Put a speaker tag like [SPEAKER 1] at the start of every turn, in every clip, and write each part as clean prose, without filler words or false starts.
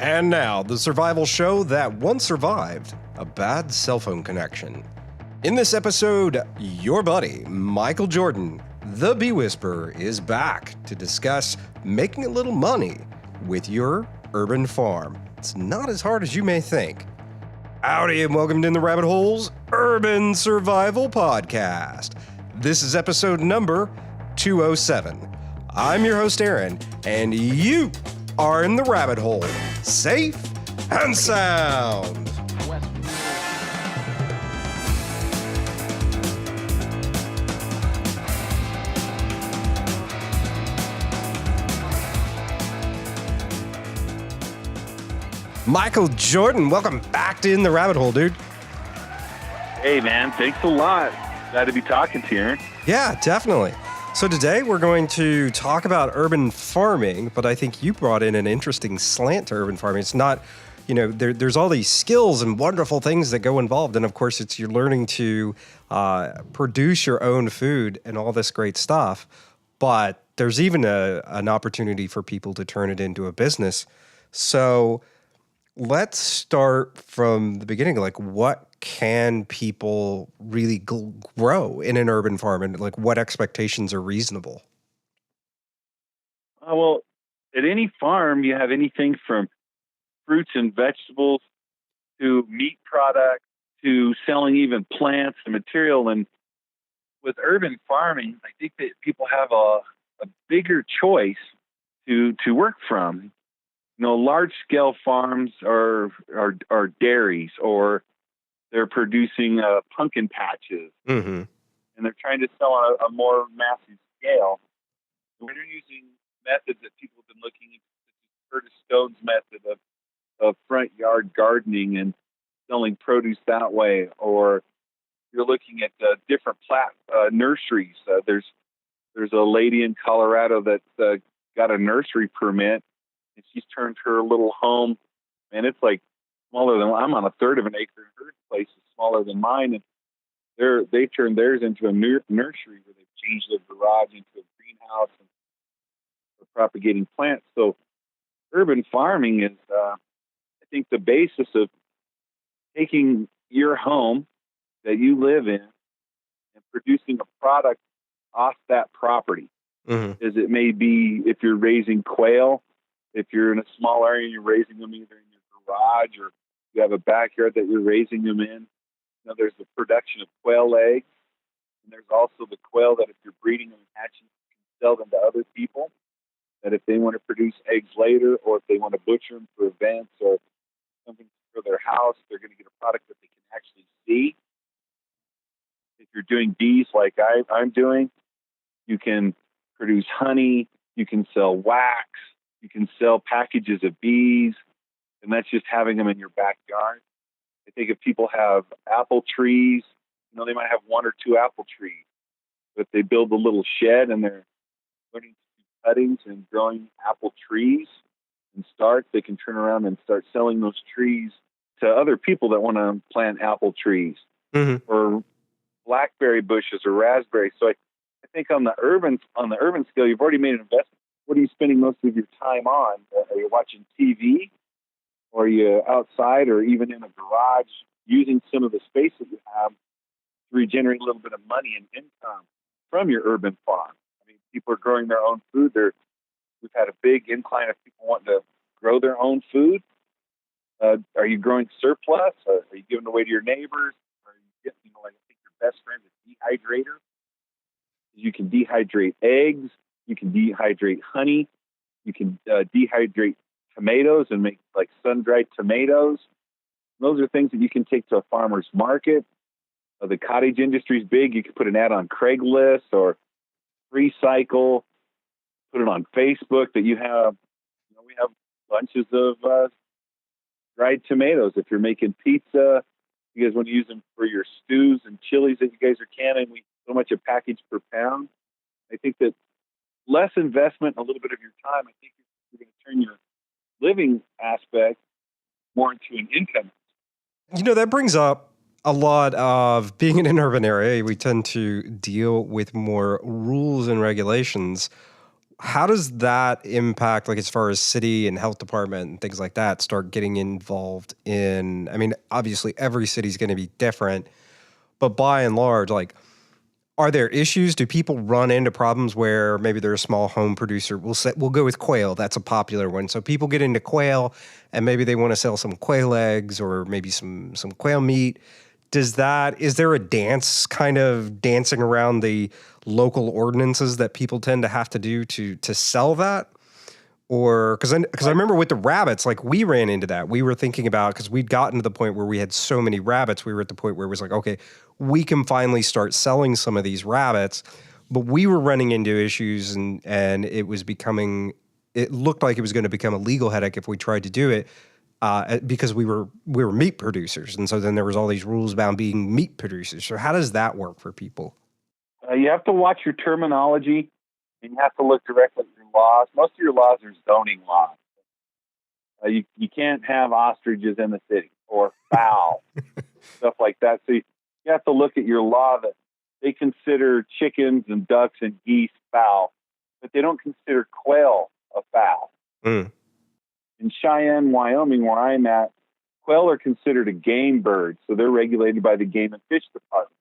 [SPEAKER 1] And now, the survival show that once survived a bad cell phone connection. In this episode, your buddy, Michael Jordan, the Bee Whisperer, is back to discuss making a little money with your urban farm. It's not as hard as you may think. Howdy and welcome to In the Rabbit Hole's Urban Survival Podcast. This is episode number 207. I'm your host, Aaron, and you are in the rabbit hole, safe and sound. Michael Jordan, welcome back to In the Rabbit Hole, dude.
[SPEAKER 2] Hey, man, thanks a lot. Glad to be talking to you, Aaron.
[SPEAKER 1] Yeah, definitely. So today we're going to talk about urban farming, but I think you brought in an interesting slant to urban farming. It's not, there's all these skills and wonderful things that go involved. And of course, you're learning to produce your own food and all this great stuff. But there's even an opportunity for people to turn it into a business. So let's start from the beginning. Like, what can people really grow in an urban farm, and like what expectations are reasonable?
[SPEAKER 2] Well, at any farm, you have anything from fruits and vegetables to meat products to selling even plants and material. And with urban farming, I think that people have a bigger choice to work from. Large scale farms are dairies, or they're producing pumpkin patches, and they're trying to sell on a more massive scale. When you're using methods that people have been looking into, Curtis Stone's method of front yard gardening and selling produce that way, or you're looking at different nurseries. There's a lady in Colorado that got a nursery permit, and she's turned her little home, and it's like smaller than, I'm on a third of an acre. Her place is smaller than mine, and they turned theirs into a nursery where they've changed their garage into a greenhouse and for propagating plants. So urban farming is, I think, the basis of taking your home that you live in and producing a product off that property. As it may be, if you're raising quail, if you're in a small area, you're raising them either in your garage or you have a backyard that you're raising them in. There's the production of quail eggs, and there's also the quail that if you're breeding them and hatching, you can sell them to other people. That if they want to produce eggs later, or if they want to butcher them for events or something for their house, they're going to get a product that they can actually see. If you're doing bees like I'm doing, you can produce honey, you can sell wax, you can sell packages of bees, and that's just having them in your backyard. I think if people have apple trees, they might have one or two apple trees. But if they build a little shed and they're learning to do cuttings and growing apple trees and they can turn around and start selling those trees to other people that want to plant apple trees or blackberry bushes or raspberries. So I think on the urban scale, you've already made an investment. What are you spending most of your time on? Are you watching TV? Or are you outside or even in a garage using some of the space that you have to regenerate a little bit of money and income from your urban farm? I mean, people are growing their own food. We've had a big incline of people wanting to grow their own food. Are you growing surplus? Are you giving it away to your neighbors? Are you getting, I think your best friend is Dehydrator. You can dehydrate eggs. You can dehydrate honey. You can dehydrate tomatoes and make like sun-dried tomatoes. Those are things that you can take to a farmer's market. The cottage industry is big. You can put an ad on Craigslist or Recycle, put it on Facebook that you have. We have bunches of dried tomatoes. If you're making pizza, you guys want to use them for your stews and chilies that you guys are canning. We so much a package per pound. I think that less investment, a little bit of your time, I think you're going to turn your living aspect more into an income.
[SPEAKER 1] That brings up a lot of being in an urban area. We tend to deal with more rules and regulations. how does that impact, like as far as city and health department and things like that start getting involved in? I mean, obviously every city's going to be different, but by and large, like, are there issues? Do people run into problems where maybe they're a small home producer? We'll go with quail. That's a popular one. So people get into quail, and maybe they want to sell some quail eggs or maybe some quail meat. Is there a dance kind of dancing around the local ordinances that people tend to have to do to sell that? Or because I remember with the rabbits, like we ran into that. We were thinking about, because we'd gotten to the point where we had so many rabbits, we were at the point where it was like, okay, we can finally start selling some of these rabbits. But we were running into issues, and it looked like it was going to become a legal headache if we tried to do it, because we were meat producers, and so then there was all these rules about being meat producers. So how does that work for people?
[SPEAKER 2] You have to watch your terminology, and you have to look directly at your laws. Most of your laws are zoning laws. You can't have ostriches in the city or fowl, stuff like that. So you have to look at your law that they consider chickens and ducks and geese fowl, but they don't consider quail a fowl.
[SPEAKER 1] Mm.
[SPEAKER 2] In Cheyenne, Wyoming, where I'm at, quail are considered a game bird, so they're regulated by the Game and Fish Department.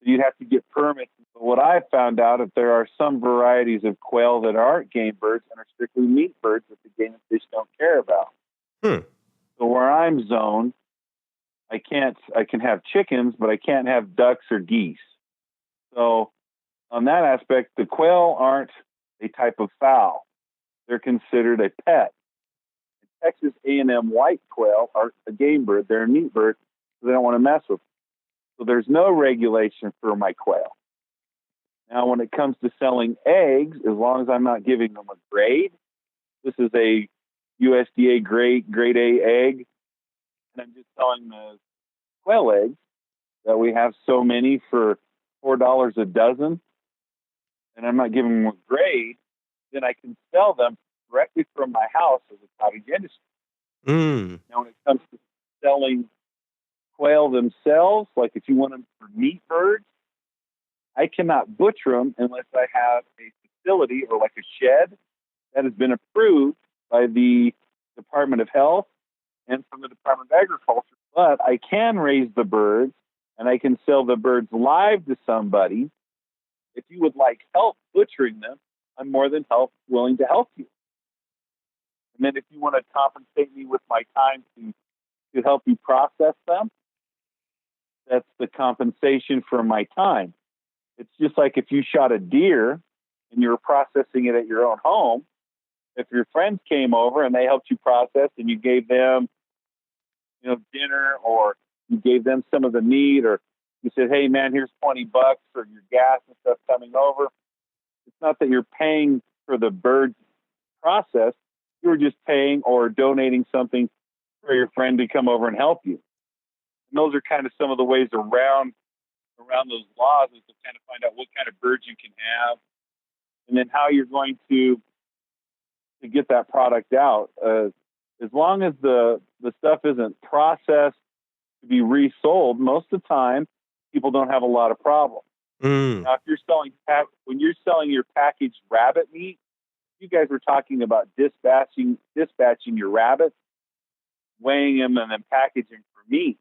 [SPEAKER 2] So you'd have to get permits. But what I found out is there are some varieties of quail that aren't game birds and are strictly meat birds that the Game and Fish don't care about. So where I'm zoned, I can have chickens, but I can't have ducks or geese. So on that aspect, the quail aren't a type of fowl. They're considered a pet. Texas A&M white quail are a game bird. They're a meat bird, so they don't want to mess with them. So there's no regulation for my quail. Now, when it comes to selling eggs, as long as I'm not giving them a grade, this is a USDA grade A egg, and I'm just selling the quail eggs that we have so many for $4 a dozen, and I'm not giving them a grade, then I can sell them directly from my house as a cottage industry. Now, when it comes to selling quail themselves, like if you want them for meat birds, I cannot butcher them unless I have a facility or like a shed that has been approved by the Department of Health and from the Department of Agriculture. But I can raise the birds and I can sell the birds live to somebody. If you would like help butchering them, I'm more than willing to help you. And then if you want to compensate me with my time to help you process them, that's the compensation for my time. It's just like if you shot a deer and you were processing it at your own home, if your friends came over and they helped you process and you gave them, dinner, or you gave them some of the meat, or you said, hey man, here's $20 for your gas and stuff coming over. It's not that you're paying for the bird process. You were just paying or donating something for your friend to come over and help you. And those are kind of some of the ways around those laws, is to kind of find out what kind of birds you can have, and then how you're going to get that product out. As long as the stuff isn't processed to be resold, most of the time people don't have a lot of problems. Now, if you're when you're selling your packaged rabbit meat, you guys were talking about dispatching your rabbits, weighing them, and then packaging for meat.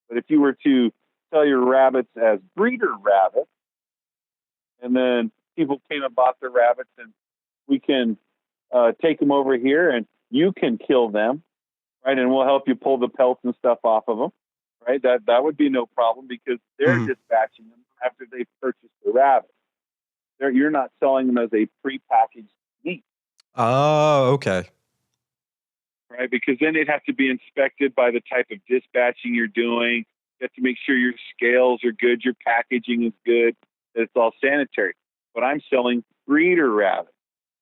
[SPEAKER 2] But if you were to sell your rabbits as breeder rabbits, and then people came and bought the rabbits, and we can take them over here and you can kill them, right? And we'll help you pull the pelts and stuff off of them, right? That would be no problem, because they're dispatching them after they've purchased the rabbit. You're not selling them as a prepackaged meat.
[SPEAKER 1] Oh, okay.
[SPEAKER 2] Right, because then they'd have to be inspected by the type of dispatching you're doing. You have to make sure your scales are good, your packaging is good, that it's all sanitary. But I'm selling breeder rabbits.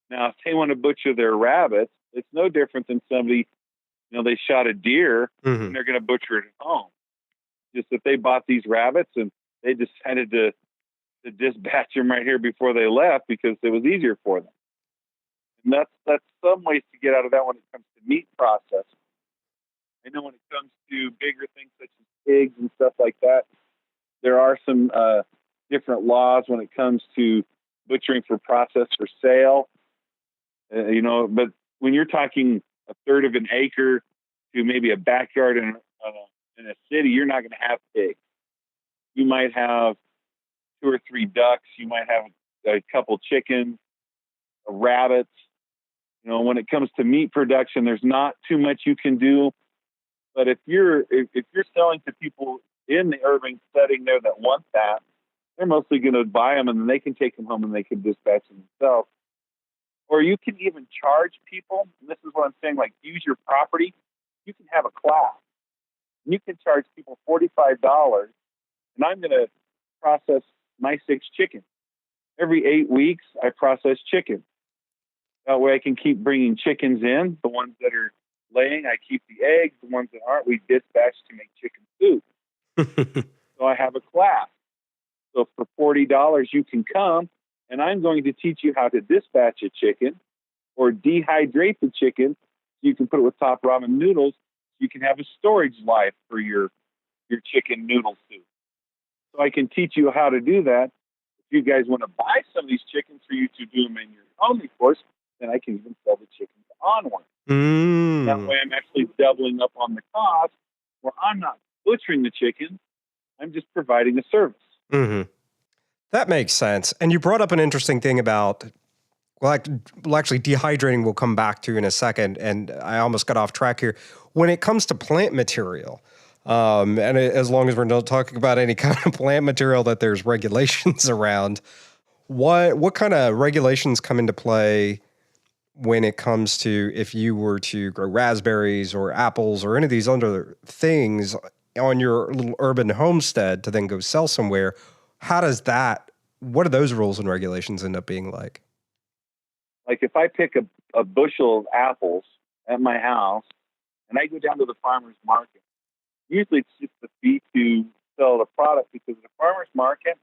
[SPEAKER 2] Now, if they want to butcher their rabbits, it's no different than somebody, they shot a deer and they're going to butcher it at home. Just that they bought these rabbits and they decided to dispatch them right here before they left because it was easier for them. And that's some ways to get out of that when it comes to meat processing. I know when it comes to bigger things such as pigs and stuff like that, there are some different laws when it comes to butchering for process for sale. But when you're talking a third of an acre to maybe a backyard in a city, you're not going to have pigs. You might have 2 or 3 ducks. You might have a couple chickens, rabbits. When it comes to meat production, there's not too much you can do. But if you're selling to people in the urban setting there that want that, they're mostly going to buy them, and then they can take them home and they can dispatch them themselves. Or you can even charge people. And this is what I'm saying, like use your property. You can have a class. And you can charge people $45, and I'm going to process my 6 chickens. Every 8 weeks, I process chickens. That way I can keep bringing chickens in. The ones that are laying, I keep the eggs. The ones that aren't, we dispatch to make chicken soup. So I have a class. So for $40, you can come, and I'm going to teach you how to dispatch a chicken or dehydrate the chicken so you can put it with top ramen noodles. You can have a storage life for your chicken noodle soup. So I can teach you how to do that. If you guys want to buy some of these chickens for you to do them in your own, of course, then I can even sell the chickens on one. That way I'm actually doubling up on the cost, where I'm not butchering the chicken. I'm just providing a service.
[SPEAKER 1] Mm-hmm. That makes sense. And you brought up an interesting thing about, actually dehydrating we'll come back to in a second, and I almost got off track here. When it comes to plant material, and as long as we're not talking about any kind of plant material that there's regulations around, what kind of regulations come into play when it comes to if you were to grow raspberries or apples or any of these other things on your little urban homestead to then go sell somewhere? What do those rules and regulations end up being like?
[SPEAKER 2] Like if I pick a bushel of apples at my house and I go down to the farmer's market, usually it's just the fee to sell the product, because at the farmer's market,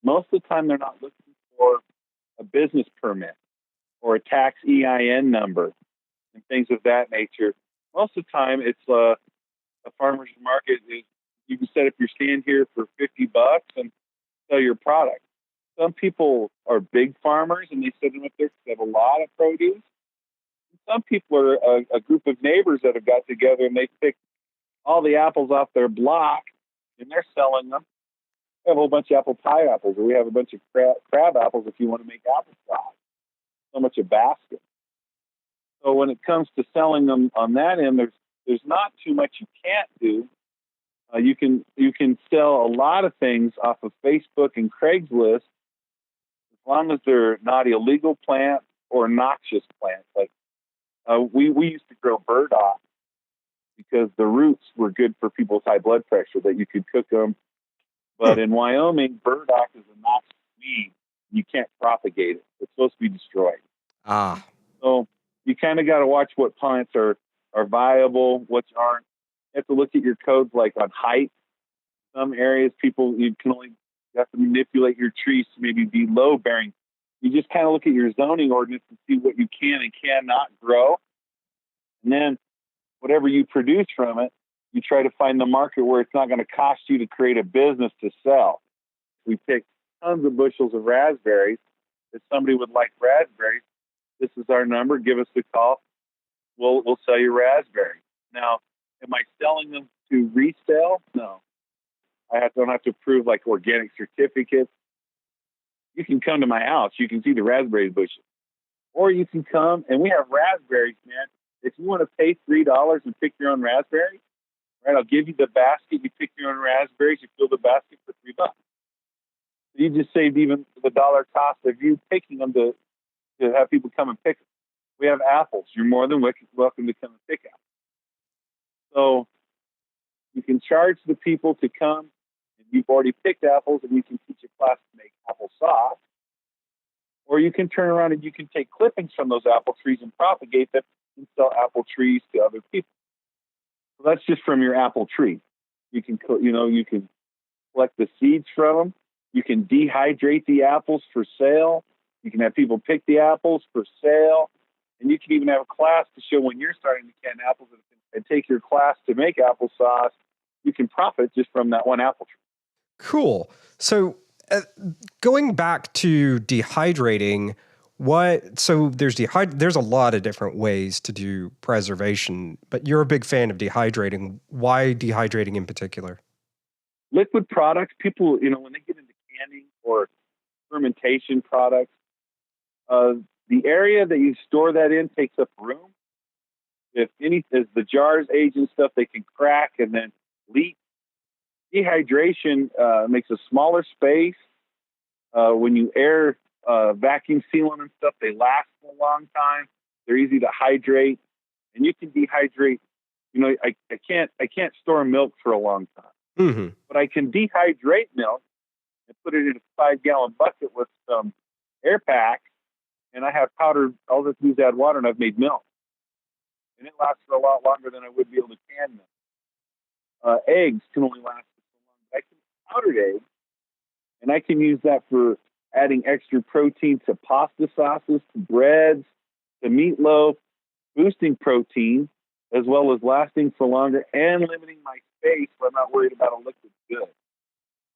[SPEAKER 2] most of the time they're not looking for a business permit or a tax EIN number and things of that nature. Most of the time it's a farmer's market. You can set up your stand here for $50 and sell your product. Some people are big farmers and they set them up there because they have a lot of produce. And some people are a group of neighbors that have got together and they pick all the apples off their block and they're selling them. We have a whole bunch of apple pie apples, or we have a bunch of crab apples if you want to make applesauce. So much a basket. So when it comes to selling them on that end, there's not too much you can't do. You can sell a lot of things off of Facebook and Craigslist, as long as they're not illegal plants or noxious plants. Like we used to grow burdock because the roots were good for people's high blood pressure, that you could cook them. But in Wyoming, burdock is a noxious weed. You can't propagate it. It's supposed to be destroyed. So you kind of got to watch what plants are viable, which aren't. You have to look at your codes, like on height. Some areas, you have to manipulate your trees to maybe be low bearing. You just kind of look at your zoning ordinance and see what you can and cannot grow. And then whatever you produce from it, you try to find the market where it's not going to cost you to create a business to sell. We pick tons of bushels of raspberries. If somebody would like raspberries, this is our number. Give us a call. We'll sell you raspberries. Now, am I selling them to resale? No. Don't have to prove like organic certificates. You can come to my house. You can see the raspberry bushes. Or you can come, and we have raspberries, man. If you want to pay $3 and pick your own raspberries, right, I'll give you the basket. You pick your own raspberries. You fill the basket for $3. You just saved even the dollar cost of you picking them to have people come and pick them. We have apples. You're more than welcome to come and pick apples. So you can charge the people to come, and you've already picked apples, and you can teach a class to make applesauce. Or you can turn around and you can take clippings from those apple trees and propagate them and sell apple trees to other people. So that's just from your apple tree. You can collect the seeds from them. You can dehydrate the apples for sale. You can have people pick the apples for sale. And you can even have a class to show when you're starting to can apples and take your class to make applesauce. You can profit just from that one apple tree.
[SPEAKER 1] Cool. So Going back to dehydrating, there's a lot of different ways to do preservation, but you're a big fan of dehydrating. Why dehydrating in particular?
[SPEAKER 2] Liquid products, people, when they get into canning or fermentation products, the area that you store that in takes up room. As the jars age and stuff, they can crack and then leak. Dehydration makes a smaller space. When you air vacuum seal them and stuff, they last for a long time. They're easy to hydrate, and you can dehydrate. I can't store milk for a long time, but I can dehydrate milk and put it in a 5-gallon bucket with some air pack, and I have powdered. I'll just use that water, and I've made milk, and it lasts for a lot longer than I would be able to can milk. Eggs can only last for so long. I can powdered eggs, and I can use that for adding extra protein to pasta sauces, to breads, to meatloaf, boosting protein, as well as lasting for longer and limiting my space so I'm not worried about a liquid good.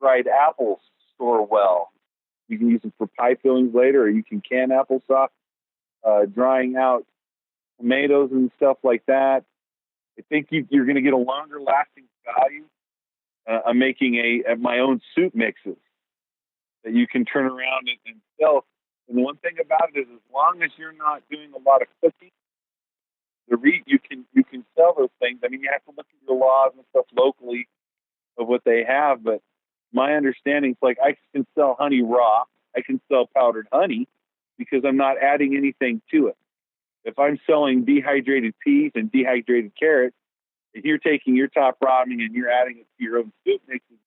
[SPEAKER 2] Dried apples store well. You can use them for pie fillings later, or you can can applesauce. Drying out tomatoes and stuff like that. I think you're going to get a longer lasting value. I'm making my own soup mixes that you can turn around and sell. And the one thing about it is, as long as you're not doing a lot of cooking, you can sell those things. I mean, you have to look at your laws and stuff locally of what they have, but my understanding is like I can sell honey raw. I can sell powdered honey because I'm not adding anything to it. If I'm selling dehydrated peas and dehydrated carrots, if you're taking your top ramen and you're adding it to your own soup mixes,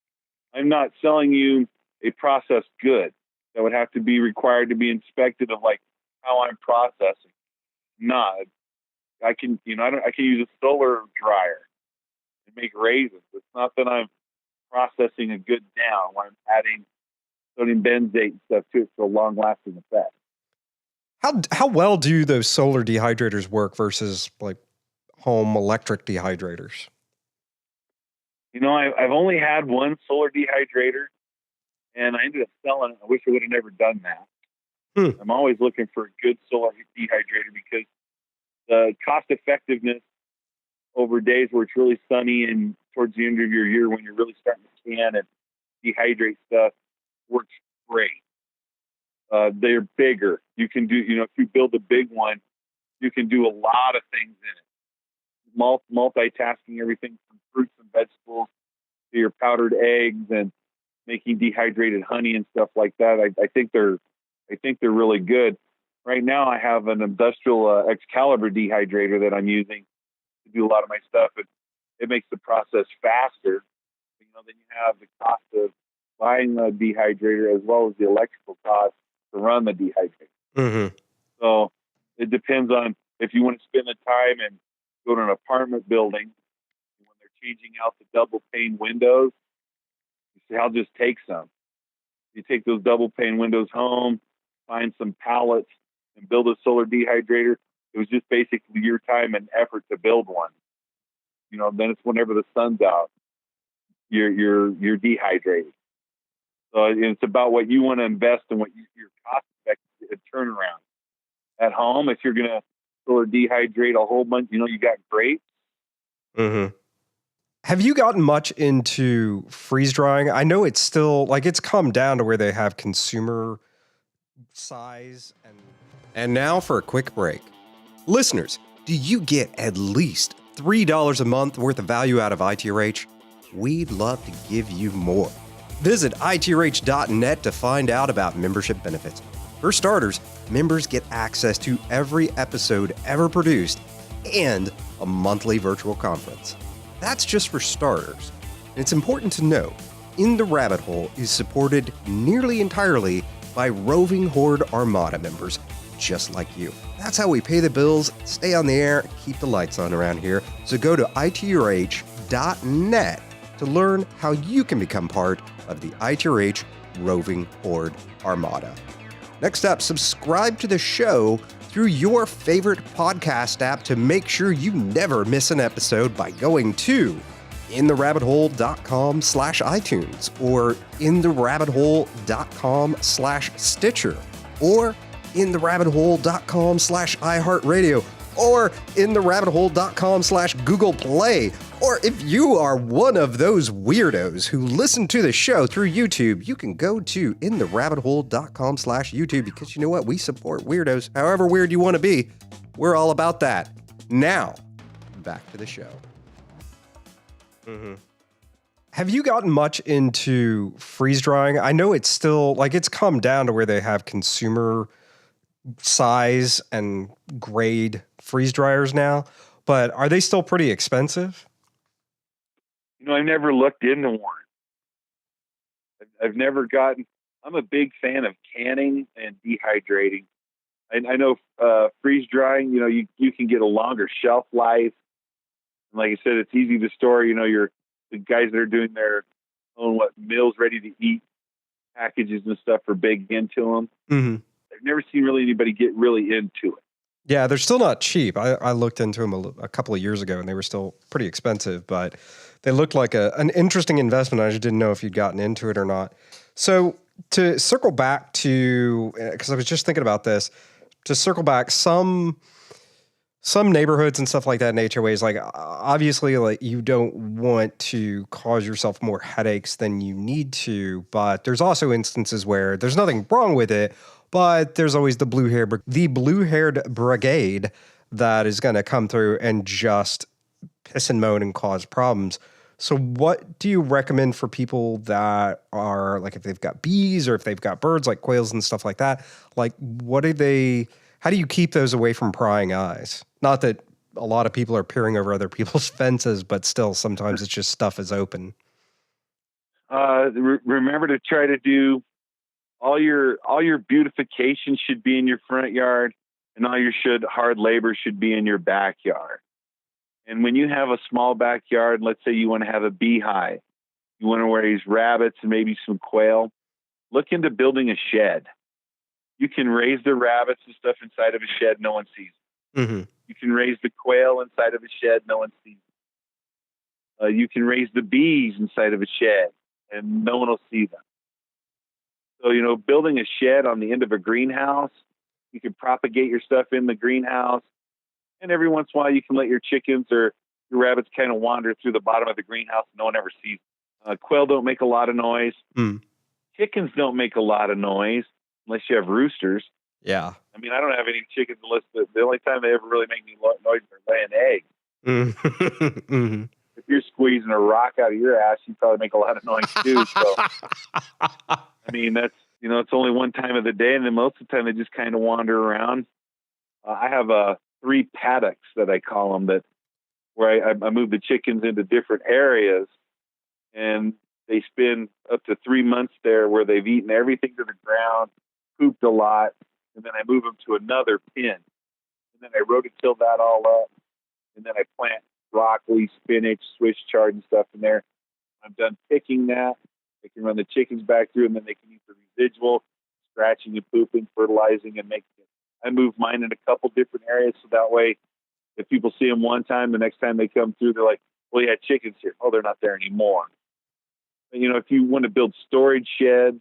[SPEAKER 2] I'm not selling you a processed good that would have to be required to be inspected of like how I'm processing. I can use a solar dryer and make raisins. It's not that I'm processing a good down when I'm adding sodium benzate and stuff to it for a long lasting effect.
[SPEAKER 1] How well do those solar dehydrators work versus like home electric dehydrators?
[SPEAKER 2] I've only had one solar dehydrator, and I ended up selling it. I wish I would have never done that. I'm always looking for a good solar dehydrator because the cost effectiveness over days where it's really sunny and towards the end of your year when you're really starting to can and dehydrate stuff works great. They're bigger. You can do, if you build a big one, you can do a lot of things in it. Multitasking everything from fruits and vegetables to your powdered eggs and making dehydrated honey and stuff like that. I think they're really good. Right now, I have an industrial Excalibur dehydrator that I'm using to do a lot of my stuff. It makes the process faster. Then you have the cost of buying the dehydrator as well as the electrical cost to run the dehydrator. So it depends on if you want to spend the time and go to an apartment building when they're changing out the double pane windows. You say, I'll just take some. You take those double pane windows home, find some pallets, and build a solar dehydrator. It was just basically your time and effort to build one. Then it's whenever the sun's out, you're dehydrating. So it's about what you want to invest in, what your cost effective turnaround. At home, if you're going to solar dehydrate a whole bunch, you got grapes.
[SPEAKER 1] Have you gotten much into freeze drying? I know it's still it's come down to where they have consumer size. And now for a quick break. Listeners, do you get at least $3 a month worth of value out of ITRH? We'd love to give you more. Visit itrh.net to find out about membership benefits. For starters, members get access to every episode ever produced and a monthly virtual conference. That's just for starters. And it's important to note, In the Rabbit Hole is supported nearly entirely by Roving Horde Armada members, just like you. That's how we pay the bills, stay on the air, keep the lights on around here. So go to itrh.net to learn how you can become part of the ITRH Roving Horde Armada. Next up, subscribe to the show through your favorite podcast app to make sure you never miss an episode by going to intherabbithole.com/iTunes or intherabbithole.com/Stitcher or intherabbithole.com/iHeartRadio or intherabbithole.com/Google Play. Or if you are one of those weirdos who listen to the show through YouTube, you can go to intherabbithole.com/YouTube because you know what? We support weirdos. However weird you want to be, we're all about that. Now, back to the show. Have you gotten much into freeze drying? I know it's still, like, it's come down to where they have consumer size and grade freeze dryers now, but are they still pretty expensive?
[SPEAKER 2] I've never looked into one. I've never gotten. I'm a big fan of canning and dehydrating. I know freeze drying. You can get a longer shelf life. And like I said, it's easy to store. The guys that are doing their own meals ready to eat packages and stuff are big into them.
[SPEAKER 1] Mm-hmm.
[SPEAKER 2] I've never seen really anybody get really into it.
[SPEAKER 1] Yeah, they're still not cheap. I looked into them a couple of years ago, and they were still pretty expensive, but they looked like an interesting investment. I just didn't know if you'd gotten into it or not. So to circle back to, because I was just thinking about this, to circle back, some neighborhoods and stuff like that in HOAs, like obviously, like you don't want to cause yourself more headaches than you need to, but there's also instances where there's nothing wrong with it, but there's always the blue-haired brigade that is going to come through and just piss and moan and cause problems. So what do you recommend for people that are, like, if they've got bees or if they've got birds like quails and stuff like that, like how do you keep those away from prying eyes? Not that a lot of people are peering over other people's fences, but still sometimes it's just stuff is open.
[SPEAKER 2] Remember to try to do all your beautification should be in your front yard, and all your hard labor should be in your backyard. And when you have a small backyard, let's say you want to have a beehive, you want to raise rabbits and maybe some quail, look into building a shed. You can raise the rabbits and stuff inside of a shed, no one sees it.
[SPEAKER 1] Mm-hmm.
[SPEAKER 2] You can raise the quail inside of a shed, no one sees it. You can raise the bees inside of a shed, and no one will see them. So, building a shed on the end of a greenhouse, you can propagate your stuff in the greenhouse. And every once in a while, you can let your chickens or your rabbits kind of wander through the bottom of the greenhouse. No one ever sees them. Quail don't make a lot of noise. Chickens don't make a lot of noise unless you have roosters.
[SPEAKER 1] Yeah.
[SPEAKER 2] I mean, I don't have any chickens unless the only time they ever really make any noise is laying eggs.
[SPEAKER 1] Mm-hmm.
[SPEAKER 2] If you're squeezing a rock out of your ass, you probably make a lot of noise too. So, I mean, that's, it's only one time of the day, and then most of the time they just kind of wander around. I have 3 paddocks that I call them, where I move the chickens into different areas, and they spend up to 3 months there where they've eaten everything to the ground, pooped a lot, and then I move them to another pen. And then I rototill that all up, and then I plant broccoli, spinach, Swiss chard and stuff in there. I'm done picking that. I can run the chickens back through, and then they can eat the residual, scratching and pooping, fertilizing, and making it. I move mine in a couple different areas, so that way if people see them one time, the next time they come through, they're like, well, you had chickens here. Oh, they're not there anymore. And, if you want to build storage sheds,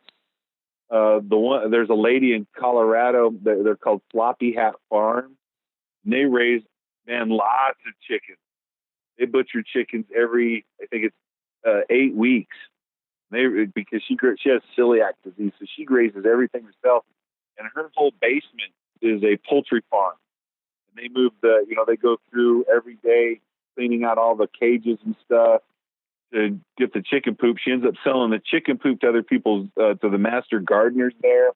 [SPEAKER 2] there's a lady in Colorado, they're called Floppy Hat Farm, and they raise, lots of chickens. They butcher chickens every, I think it's 8 weeks. Because she has celiac disease, so she grazes everything herself, and her whole basement is a poultry farm. And they move they go through every day cleaning out all the cages and stuff to get the chicken poop. She ends up selling the chicken poop to other people, to the master gardeners there.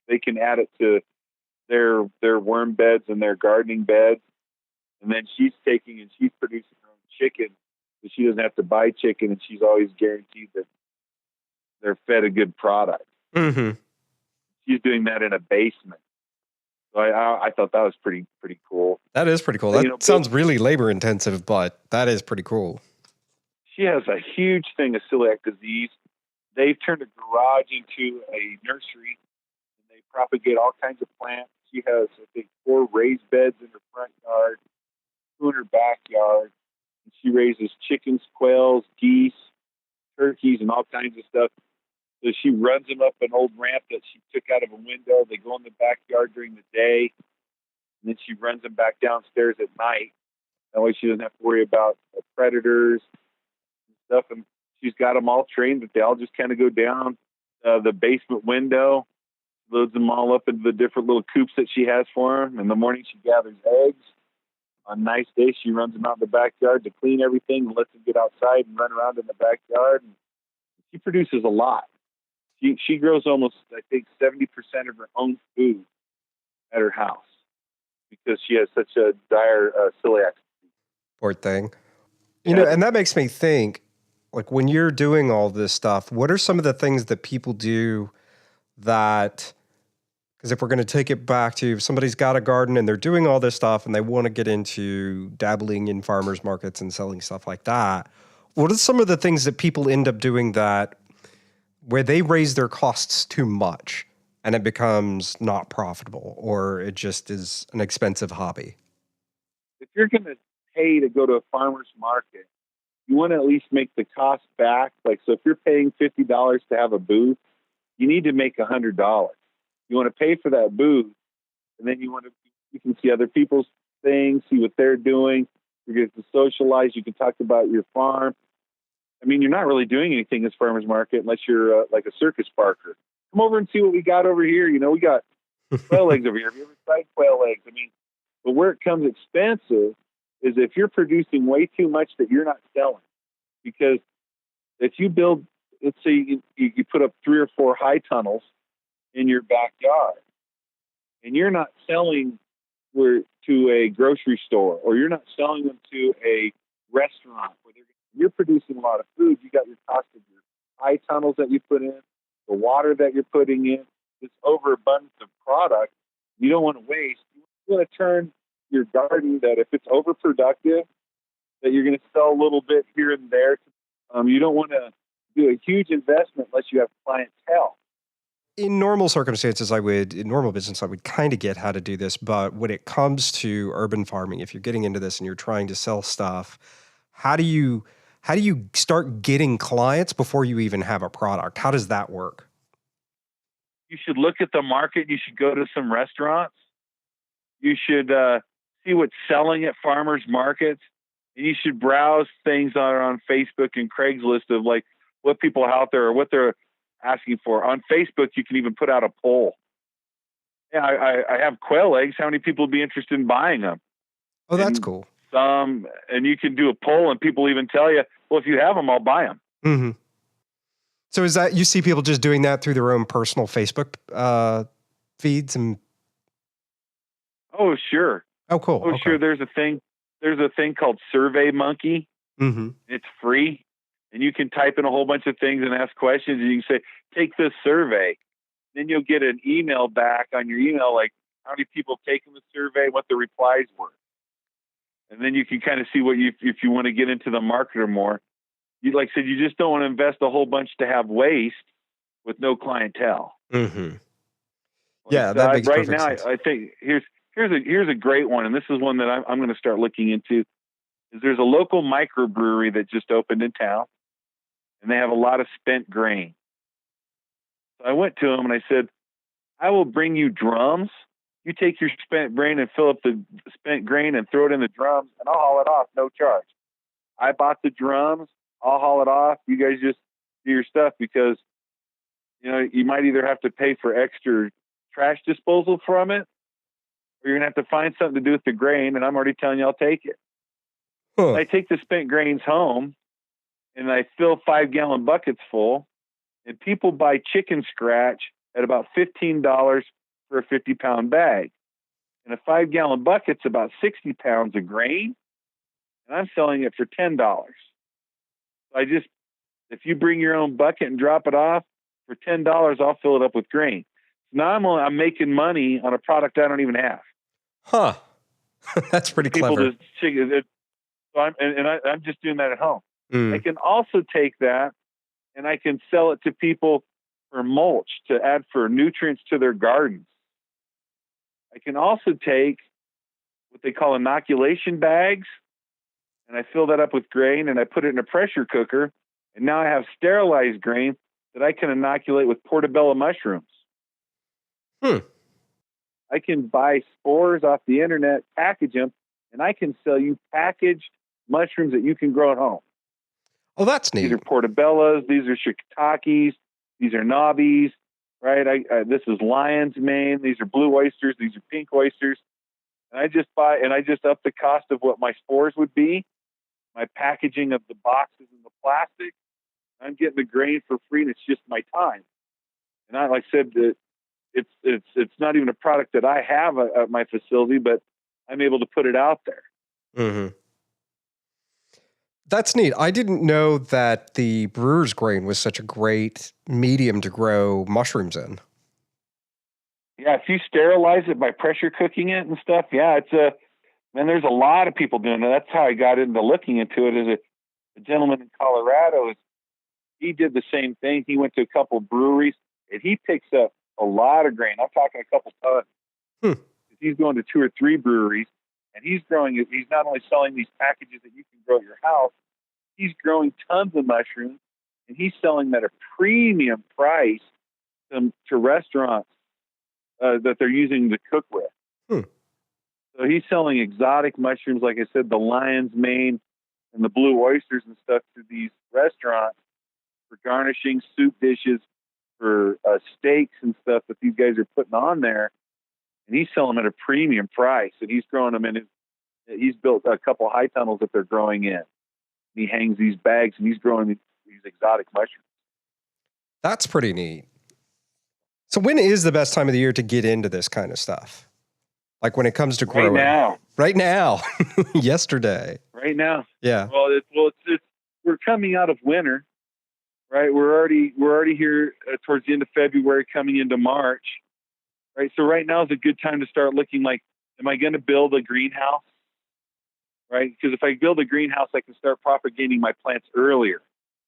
[SPEAKER 2] They can add it to their worm beds and their gardening beds. And then she's producing her own chicken, so she doesn't have to buy chicken, and she's always guaranteed that they're fed a good product.
[SPEAKER 1] Mm-hmm.
[SPEAKER 2] She's doing that in a basement. So I thought that was pretty cool.
[SPEAKER 1] That is pretty cool. That sounds really labor intensive, but that is pretty cool.
[SPEAKER 2] She has a huge thing of celiac disease. They've turned a garage into a nursery, and they propagate all kinds of plants. She has, I think, 4 raised beds in her front yard, 2 in her backyard. She raises chickens, quails, geese, turkeys, and all kinds of stuff. So she runs them up an old ramp that she took out of a window. They go in the backyard during the day, and then she runs them back downstairs at night. That way she doesn't have to worry about predators and stuff. And she's got them all trained that they all just kind of go down the basement window, loads them all up into the different little coops that she has for them. In the morning, she gathers eggs. On nice days, she runs them out in the backyard to clean everything and lets them get outside and run around in the backyard. And she produces a lot. She grows almost, I think, 70% of her own food at her house because she has such a dire celiac.
[SPEAKER 1] Poor thing. You know, and that makes me think, like, when you're doing all this stuff, what are some of the things that people do that, because if we're going to take it back to if somebody's got a garden and they're doing all this stuff and they want to get into dabbling in farmers markets and selling stuff like that, what are some of the things that people end up doing that where they raise their costs too much and it becomes not profitable or it just is an expensive hobby?
[SPEAKER 2] If you're going to pay to go to a farmer's market, you want to at least make the cost back. Like, so if you're paying $50 to have a booth, you need to make $100. You want to pay for that booth, and then you can see other people's things, see what they're doing. You get to socialize. You can talk about your farm. I mean, you're not really doing anything as farmer's market unless you're like a circus parker. Come over and see what we got over here. You know, we got quail eggs over here. Have you ever tried quail eggs? I mean, but where it comes expensive is if you're producing way too much that you're not selling. Because if you build, let's say you put up 3 or 4 high tunnels in your backyard, and you're not selling to a grocery store, or you're not selling them to a restaurant where you're producing a lot of food. You got your cost of your high tunnels that you put in, the water that you're putting in, this overabundance of product. You don't want to waste. You want to turn your garden that if it's overproductive, that you're going to sell a little bit here and there. You don't want to do a huge investment unless you have clientele.
[SPEAKER 1] In normal circumstances, in normal business, I would kind of get how to do this. But when it comes to urban farming, if you're getting into this and you're trying to sell stuff, how do you start getting clients before you even have a product? How does that work?
[SPEAKER 2] You should look at the market. You should go to some restaurants. You should see what's selling at farmers markets. And you should browse things that are on Facebook and Craigslist of like what people out there or what they're asking for. On Facebook, you can even put out a poll. Yeah, I have quail eggs. How many people would be interested in buying them?
[SPEAKER 1] Oh, that's cool.
[SPEAKER 2] And you can do a poll and people even tell you, well, if you have them, I'll buy them.
[SPEAKER 1] Mm-hmm. So is that, you see people just doing that through their own personal Facebook feeds?
[SPEAKER 2] Oh, sure.
[SPEAKER 1] Oh, cool.
[SPEAKER 2] Oh, okay. Sure. There's a thing called Survey Monkey.
[SPEAKER 1] Mm-hmm.
[SPEAKER 2] It's free. And you can type in a whole bunch of things and ask questions. And you can say, take this survey. Then you'll get an email back on your email, like how many people have taken the survey, what the replies were. And then you can kind of see if you want to get into the market or more. Like I said, you just don't want to invest a whole bunch to have waste with no clientele.
[SPEAKER 1] Mm-hmm. Yeah, that makes perfect sense.
[SPEAKER 2] I think here's a great one, and this is one that I'm going to start looking into. Is there's a local microbrewery that just opened in town, and they have a lot of spent grain. So I went to them and I said, I will bring you drums. You take your spent grain and fill up the spent grain and throw it in the drums, and I'll haul it off, no charge. I bought the drums. I'll haul it off. You guys just do your stuff because, you know, you might either have to pay for extra trash disposal from it, or you're going to have to find something to do with the grain, and I'm already telling you I'll take it. Huh. I take the spent grains home, and I fill 5-gallon buckets full, and people buy chicken scratch at about $15 for a 50-pound bag. And a 5-gallon bucket's about 60 pounds of grain, and I'm selling it for $10. If you bring your own bucket and drop it off for $10, I'll fill it up with grain. Now I'm making money on a product I don't even have.
[SPEAKER 1] Huh. That's pretty clever.
[SPEAKER 2] I'm just doing that at home. I can also take that and I can sell it to people for mulch to add for nutrients to their gardens. I can also take what they call inoculation bags, and I fill that up with grain, and I put it in a pressure cooker, and now I have sterilized grain that I can inoculate with portobello mushrooms.
[SPEAKER 1] Hmm.
[SPEAKER 2] I can buy spores off the internet, package them, and I can sell you packaged mushrooms that you can grow at home.
[SPEAKER 1] Oh, that's neat.
[SPEAKER 2] These are portobellos. These are shiitakes. These are knobbies, right? This is lion's mane. These are blue oysters. These are pink oysters. And I just up the cost of what my spores would be, my packaging of the boxes and the plastic. I'm getting the grain for free, and it's just my time. And like I said, it's not even a product that I have at my facility, but I'm able to put it out there.
[SPEAKER 1] Mm-hmm. That's neat. I didn't know that the Brewers Grain was such a great medium to grow mushrooms in.
[SPEAKER 2] Yeah, if you sterilize it by pressure cooking it and stuff, yeah, there's a lot of people doing it. That's how I got into looking into it. As a gentleman in Colorado, he did the same thing. He went to a couple breweries, and he picks up a lot of grain. I'm talking a couple tons. He's going to 2 or 3 breweries, and he's growing it. He's not only selling these packages that you can grow at your house, he's growing tons of mushrooms, and he's selling them at a premium price to restaurants that they're using to cook with. So he's selling exotic mushrooms, like I said, the lion's mane and the blue oysters and stuff to these restaurants for garnishing, soup dishes, for steaks and stuff that these guys are putting on there. And he's selling them at a premium price. And he's growing them he's built a couple high tunnels that they're growing in. And he hangs these bags, and he's growing these exotic mushrooms.
[SPEAKER 1] That's pretty neat. So when is the best time of the year to get into this kind of stuff? Like when it comes to growing? Right now. Yesterday.
[SPEAKER 2] Right now.
[SPEAKER 1] Yeah.
[SPEAKER 2] Well, we're coming out of winter, right? We're already here towards the end of February, coming into March, right? So right now is a good time to start looking like, am I going to build a greenhouse? Right? Because if I build a greenhouse, I can start propagating my plants earlier,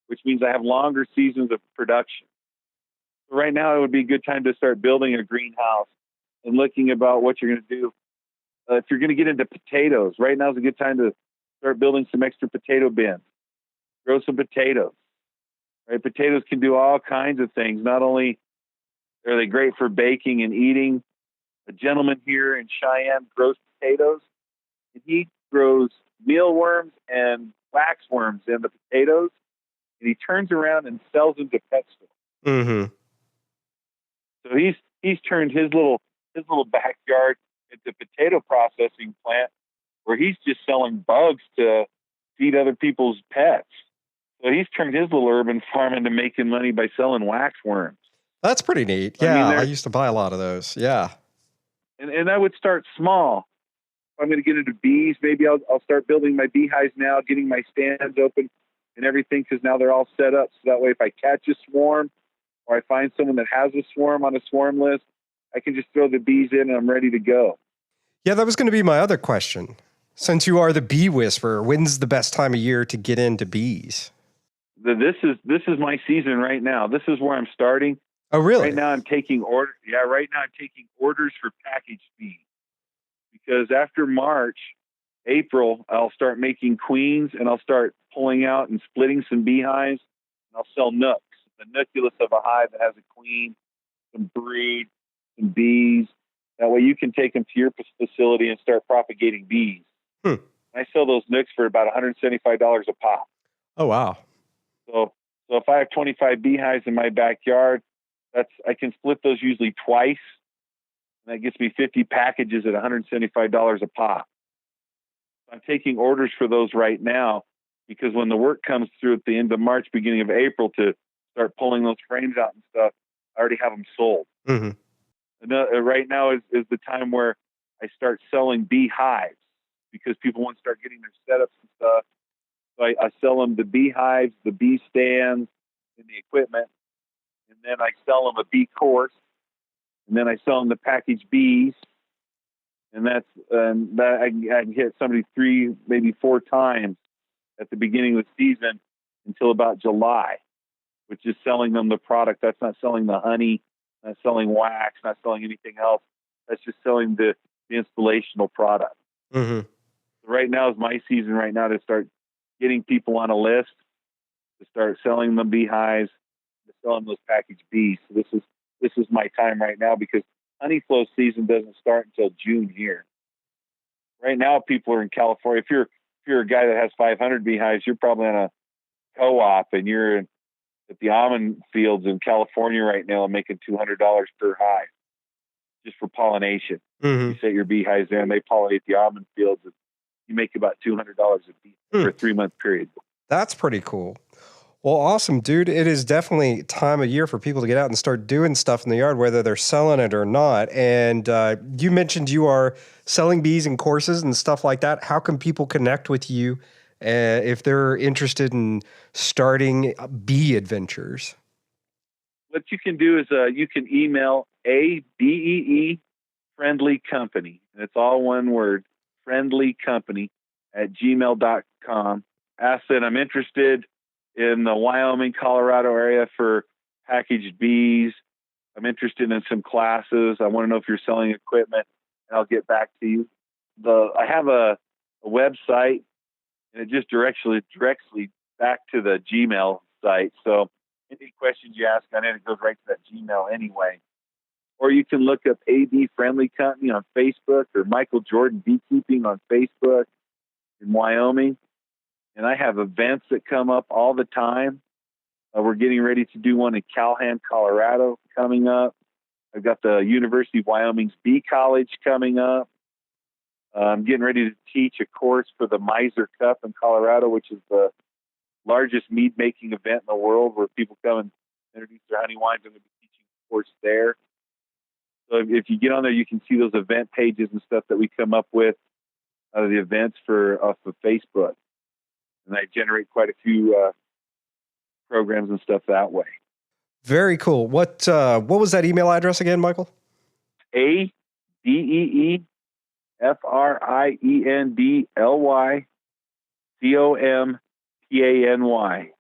[SPEAKER 2] which means I have longer seasons of production. So right now, it would be a good time to start building a greenhouse and looking about what you're going to do. If you're going to get into potatoes, right now is a good time to start building some extra potato bins. Grow some potatoes. Right? Potatoes can do all kinds of things. Not only are they great for baking and eating, a gentleman here in Cheyenne grows potatoes, and he grows mealworms and waxworms in the potatoes, and he turns around and sells them to pet stores.
[SPEAKER 1] Mm-hmm.
[SPEAKER 2] So he's turned his little backyard into potato processing plant where he's just selling bugs to feed other people's pets. So he's turned his little urban farm into making money by selling waxworms.
[SPEAKER 1] That's pretty neat. Yeah, I used to buy a lot of those. Yeah.
[SPEAKER 2] And I would start small. I'm going to get into bees. Maybe I'll start building my beehives now, getting my stands open and everything, because now they're all set up. So that way, if I catch a swarm or I find someone that has a swarm on a swarm list, I can just throw the bees in and I'm ready to go.
[SPEAKER 1] Yeah, that was going to be my other question. Since you are the bee whisperer, when's the best time of year to get into bees?
[SPEAKER 2] This is my season right now. This is where I'm starting.
[SPEAKER 1] Oh, really?
[SPEAKER 2] Right now I'm taking orders. Yeah, right now I'm taking orders for packaged bees. Because after March, April, I'll start making queens, and I'll start pulling out and splitting some beehives, and I'll sell nooks, the nucleus of a hive that has a queen, some brood, some bees. That way you can take them to your facility and start propagating bees. I sell those nooks for about $175 a pop.
[SPEAKER 1] Oh, wow.
[SPEAKER 2] So if I have 25 beehives in my backyard, I can split those usually twice. And that gets me 50 packages at $175 a pop. I'm taking orders for those right now, because when the work comes through at the end of March, beginning of April, to start pulling those frames out and stuff, I already have them sold.
[SPEAKER 1] Mm-hmm.
[SPEAKER 2] And right now is the time where I start selling beehives, because people want to start getting their setups and stuff. So I sell them the beehives, the bee stands, and the equipment. And then I sell them a bee course. And then I sell them the packaged bees. And that I can hit somebody 3, maybe 4 times at the beginning of the season until about July, which is selling them the product. That's not selling the honey, not selling wax, not selling anything else. That's just selling the installational product.
[SPEAKER 1] Mm-hmm.
[SPEAKER 2] Right now is my season right now to start getting people on a list, to start selling them beehives, to sell them those packaged bees. So this is my time right now, because honey flow season doesn't start until June here. Right now, people are in California. If you're a guy that has 500 beehives, you're probably on a co-op, and you're at the almond fields in California right now and making $200 per hive just for pollination.
[SPEAKER 1] Mm-hmm.
[SPEAKER 2] You set your beehives there and they pollinate the almond fields, and you make about $200 a bee for a 3-month period.
[SPEAKER 1] That's pretty cool. Well, awesome, dude. It is definitely time of year for people to get out and start doing stuff in the yard, whether they're selling it or not. And you mentioned you are selling bees in courses and stuff like that. How can people connect with you if they're interested in starting bee adventures?
[SPEAKER 2] What you can do is you can email ABEE Friendly Company. And it's all one word, Friendly Company @gmail.com. Ask that I'm interested in the Wyoming, Colorado area for packaged bees. I'm interested in some classes. I want to know if you're selling equipment, and I'll get back to you. I have a website, and it just directs back to the Gmail site. So any questions you ask on it goes right to that Gmail anyway. Or you can look up AB Friendly Company on Facebook, or Michael Jordan Beekeeping on Facebook in Wyoming. And I have events that come up all the time. We're getting ready to do one in Calhoun, Colorado coming up. I've got the University of Wyoming's Bee College coming up. I'm getting ready to teach a course for the Miser Cup in Colorado, which is the largest mead-making event in the world, where people come and introduce their honey wines. I'm going to be teaching a course there. So if you get on there, you can see those event pages and stuff that we come up with out of the events off of Facebook. And I generate quite a few programs and stuff that way.
[SPEAKER 1] Very cool. What was that email address again, Michael?
[SPEAKER 2] ABEEFRIENDLYCOMPANY,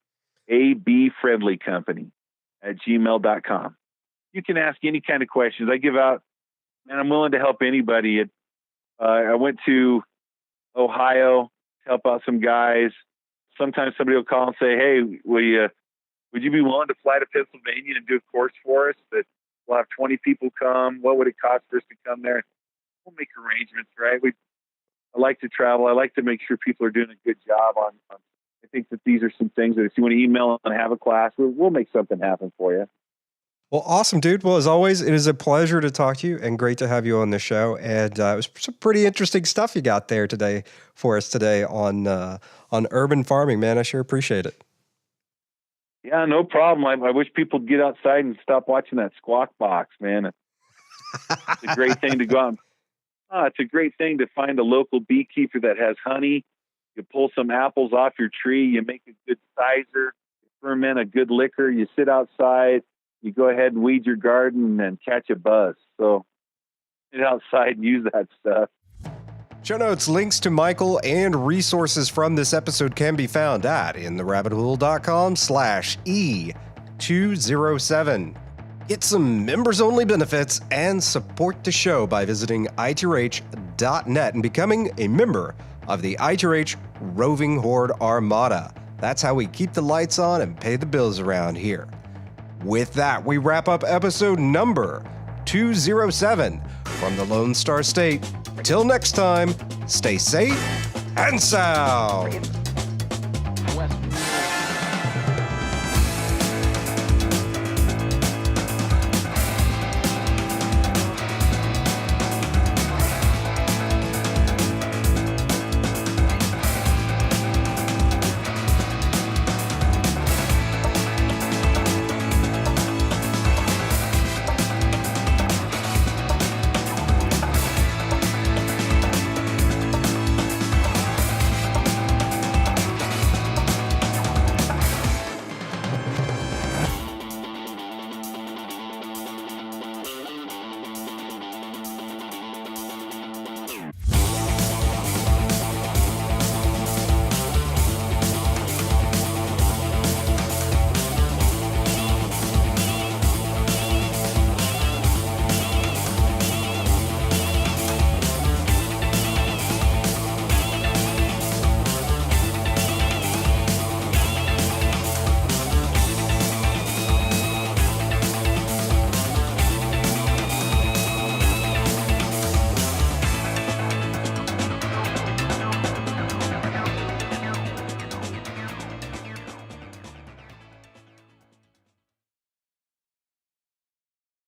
[SPEAKER 2] AB Friendly Company @gmail.com. You can ask any kind of questions. I give out, and I'm willing to help anybody. I went to Ohio to help out some guys. Sometimes somebody will call and say, "Hey, would you be willing to fly to Pennsylvania and do a course for us? That we'll have 20 people come. What would it cost for us to come there?" We'll make arrangements, right? I like to travel. I like to make sure people are doing a good job on. I think that these are some things that if you want to email and have a class, we'll make something happen for you.
[SPEAKER 1] Well, awesome, dude. Well, as always, it is a pleasure to talk to you, and great to have you on the show. And it was some pretty interesting stuff you got there today for us today on urban farming, man. I sure appreciate it.
[SPEAKER 2] Yeah, no problem. I wish people would get outside and stop watching that Squawk Box, man. It's a great thing to go out. It's a great thing to find a local beekeeper that has honey. You pull some apples off your tree. You make a good sizer. You ferment a good liquor. You sit outside. You go ahead and weed your garden and catch a buzz. So get outside and use that stuff.
[SPEAKER 1] Show notes, links to Michael, and resources from this episode can be found at intherabbithole.com/E207. Get some members-only benefits and support the show by visiting I2H.net and becoming a member of the I2H Roving Horde Armada. That's how we keep the lights on and pay the bills around here. With that, we wrap up episode number 207 from the Lone Star State. Till next time, stay safe and sound.